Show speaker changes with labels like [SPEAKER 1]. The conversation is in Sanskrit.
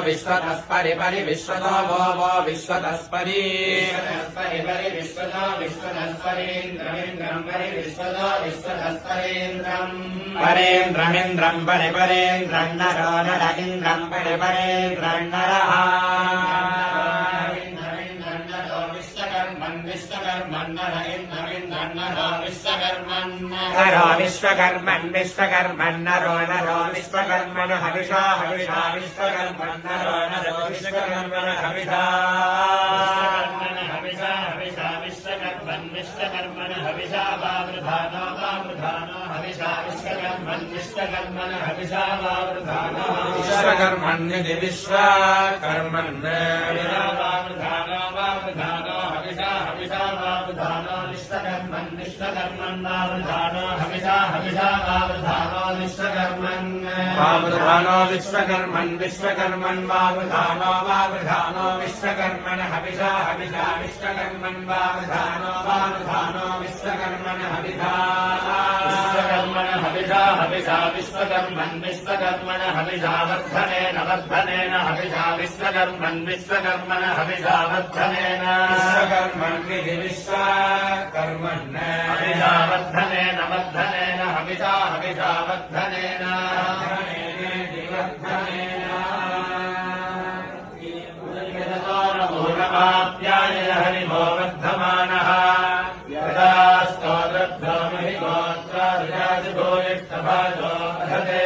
[SPEAKER 1] विश्वतस्परि परि विश्वतो वो विश्वतस्परि
[SPEAKER 2] परि विश्वतो विश्वतस्परीन्द्रमिन्द्रम् परि विश्वतो विश्वतस्परीन्द्रम्
[SPEAKER 1] परेन्द्रमिन्द्रम् परि परेन्द्रम् नरो नर इन्द्रम् परि परेन्द्रम् नरः नरो विश्वकर्मन् विश्वकर्मन् नरो नरो विश्वकर्मन् हविषा हविषा विश्वकर्मन् नरो नरो विश्वकर्मन् हविषा
[SPEAKER 2] हविषा हविषा विश्वकर्मन् विश्वकर्मन् हविषा वावृधानो वावृधानो हविषा विश्वकर्मन् विश्वकर्मन् हविषा वावृधानो
[SPEAKER 1] विश्वकर्मण्यदि विश्वकर्मन्
[SPEAKER 2] वावृधानो वावृधानो हविषा हविषा वावृधानो विश्वकर्मन् विश्वकर्मन् वावृधानो हविषा हविषा वावृधानो विश्वकर्मन्
[SPEAKER 1] वावृधानो विश्वकर्मन् विश्वकर्मन् वावृधानो वावृधानो विश्वकर्मन् हविषा हविषा विश्वकर्मन् वावृधानो वावृधानो विश्वकर्मन् हविषा
[SPEAKER 2] विश्वकर्मण हविषा हविषा विश्वकर्मन् विश्वकर्मण हविषा वर्धनेन वर्धनेन हविषा विश्वकर्मन् विश्वकर्मण हविषा वर्धनेन
[SPEAKER 1] विश्वकर्मण्यदि विश्वकर्मन्
[SPEAKER 2] हविषा वर्धनेन वर्धनेन हविषा हविषा वर्धनेन पूर्णमाप्याय हरिभो वर्धमानः यदा स्तोत्रभ्यो महि गोत्रादिभो युक्तभाजो अधते